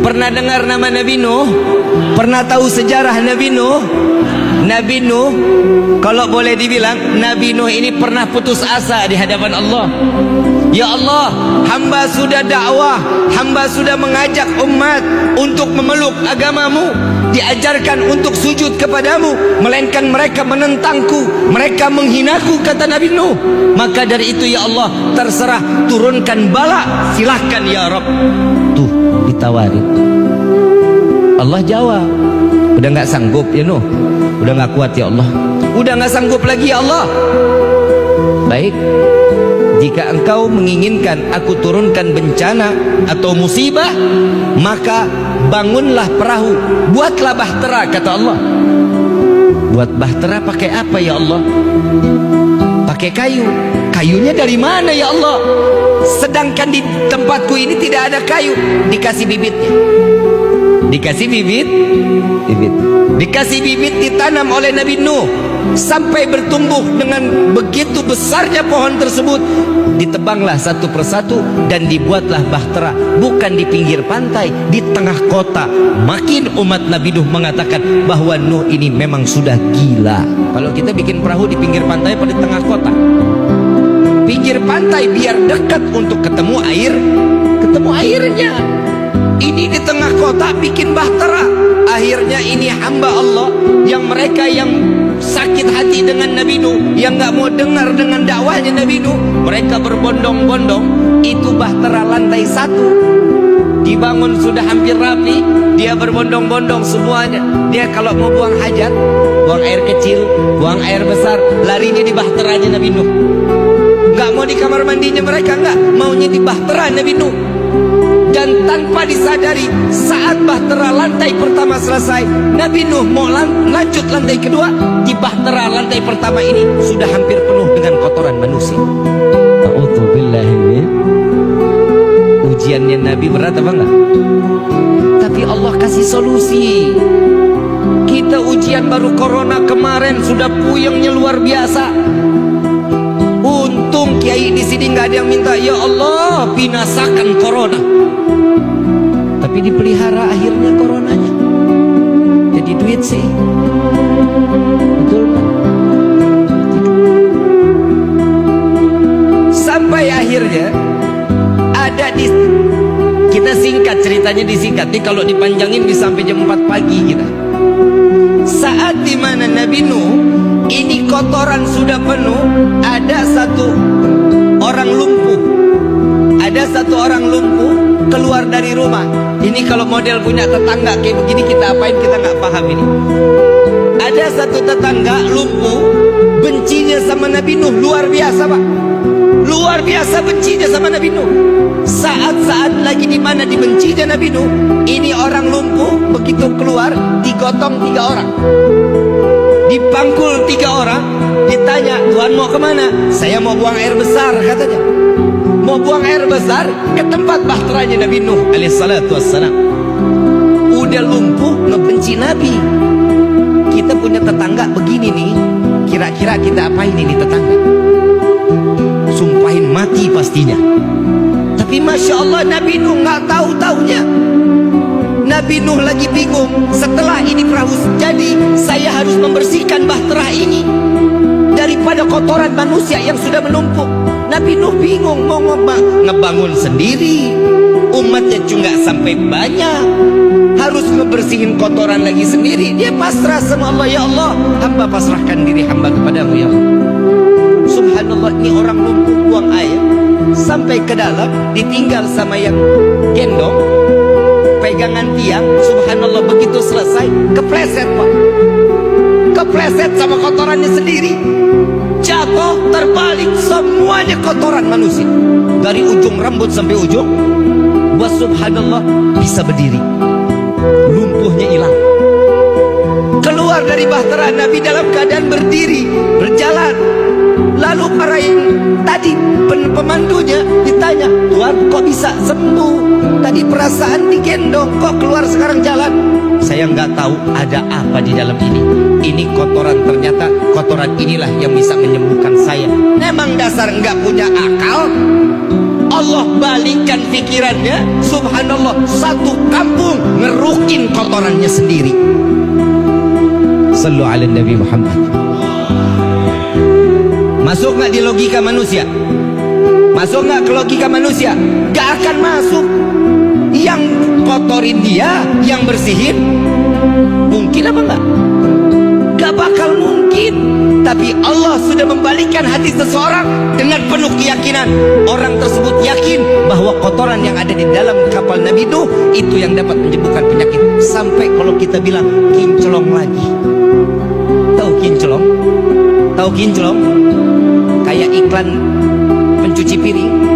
Pernah dengar nama Nabi Nuh? Pernah tahu sejarah Nabi Nuh? Nabi Nuh, kalau boleh dibilang, Nabi Nuh ini pernah putus asa di hadapan Allah. Ya Allah, hamba sudah dakwah, hamba sudah mengajak umat untuk memeluk agamamu, diajarkan untuk sujud kepadamu, melainkan mereka menentangku, mereka menghinaku, kata Nabi Nuh. Maka dari itu ya Allah, terserah, turunkan bala, silahkan ya Rabb. Tuh ditawarin, Allah jawab, udah gak sanggup ya Nuh, udah gak kuat ya Allah, udah gak sanggup lagi ya Allah. Baik, jika engkau menginginkan aku turunkan bencana atau musibah, maka bangunlah perahu, buatlah bahtera, kata Allah. Buat bahtera pakai apa ya Allah? Pakai kayu. Kayunya dari mana ya Allah? Sedangkan di tempatku ini tidak ada kayu. Dikasih bibitnya, dikasih bibit, dikasih bibit, ditanam oleh Nabi Nuh sampai bertumbuh dengan begitu besarnya pohon tersebut. Ditebanglah satu persatu dan dibuatlah bahtera, bukan di pinggir pantai, di tengah kota. Makin umat Nabi Nuh mengatakan bahwa Nuh ini memang sudah gila. Kalau kita bikin perahu di pinggir pantai atau di tengah kota? Pinggir pantai biar dekat untuk ketemu air, ketemu airnya. Ini di tengah kota bikin bahtera. Akhirnya ini hamba Allah yang mereka yang sakit hati dengan Nabi Nuh, yang gak mau dengar dengan dakwahnya Nabi Nuh, mereka berbondong-bondong. Itu bahtera lantai 1 dibangun sudah hampir rapi, dia berbondong-bondong semuanya. Dia kalau mau buang hajat, buang air kecil, buang air besar, larinya di bahteranya Nabi Nuh. Gak mau di kamar mandinya mereka, enggak, maunya di bahtera Nabi Nuh. Dan tanpa disadari, saat bahtera lantai pertama selesai, Nabi Nuh mau lanjut lantai kedua, di bahtera lantai pertama ini sudah hampir penuh dengan kotoran manusia. A'udzubillahi. Ujiannya Nabi berat apa enggak? Tapi Allah kasih solusi. Kita ujian baru corona kemarin sudah puyengnya luar biasa. Untung kiai di sini nggak ada yang minta ya Allah binasakan corona, tapi dipelihara akhirnya coronanya. Jadi duit sih, betul kan? Sampai akhirnya ada di, kita singkat ceritanya, disingkat nih, kalau dipanjangin bisa sampai jam 4 pagi kita. Saat dimana Nabi Nuh ini kotoran sudah penuh, ada satu orang lumpuh, ada satu orang lumpuh keluar dari rumah. Ini kalau model punya tetangga kayak begini kita apain, kita nggak paham ini. Ada satu tetangga lumpuh, bencinya sama Nabi Nuh luar biasa pak, luar biasa bencinya sama Nabi Nuh. Saat-saat lagi di mana dibencinya Nabi Nuh, ini orang lumpuh begitu keluar digotong 3 orang, dipangkul 3 orang, ditanya, Tuhan mau kemana? Saya mau buang air besar, katanya. Mau buang air besar ke tempat bahteranya Nabi Nuh alaihissalatu wassalam. Udah lumpuh ngebenci Nabi. Kita punya tetangga begini nih, kira-kira kita apain ini tetangga? Sumpahin mati pastinya. Tapi Masya Allah Nabi Nuh nggak tahu-taunya. Nabi Nuh lagi bingung, setelah ini perahu jadi, saya harus membersihkan bahtera ini daripada kotoran manusia yang sudah menumpuk. Nabi Nuh bingung mau ngebangun sendiri, umatnya juga sampai banyak, harus ngebersihin kotoran lagi sendiri. Dia pasrah sama Allah, ya Allah hamba pasrahkan diri hamba kepadamu ya Allah. Subhanallah, ini orang lumpuh buang air sampai ke dalam, ditinggal sama yang gendong pegangan tiang. Subhanallah, begitu selesai kepleset pak, kepleset sama kotorannya sendiri, jatuh terbalik, semuanya kotoran manusia dari ujung rambut sampai ujung. Wa subhanallah, bisa berdiri, lumpuhnya hilang, keluar dari bahtera Nabi dalam keadaan berdiri, berjalan. Lalu para yang tadi pemandunya ditanya, Tuhan kok bisa sembuh? Tadi perasaan digendong, kok keluar sekarang jalan? Saya nggak tahu ada apa di dalam ini. Ini kotoran, ternyata kotoran inilah yang bisa menyembuhkan saya. Memang dasar nggak punya akal. Allah balikkan pikirannya, subhanallah, satu kampung ngerukin kotorannya sendiri. Sallu ala Nabi Muhammad. Masuk nggak di logika manusia? Masuk nggak ke logika manusia? Gak akan masuk. Yang kotorin dia, yang bersihin, mungkin apa enggak? Gak bakal mungkin. Tapi Allah sudah membalikkan hati seseorang dengan penuh keyakinan. Orang tersebut yakin bahwa kotoran yang ada di dalam kapal Nabi Nuh itu yang dapat menyembuhkan penyakit. Sampai kalau kita bilang kinclong lagi. Tahu kinclong? Tahu kinclong? Kayak iklan pencuci piring.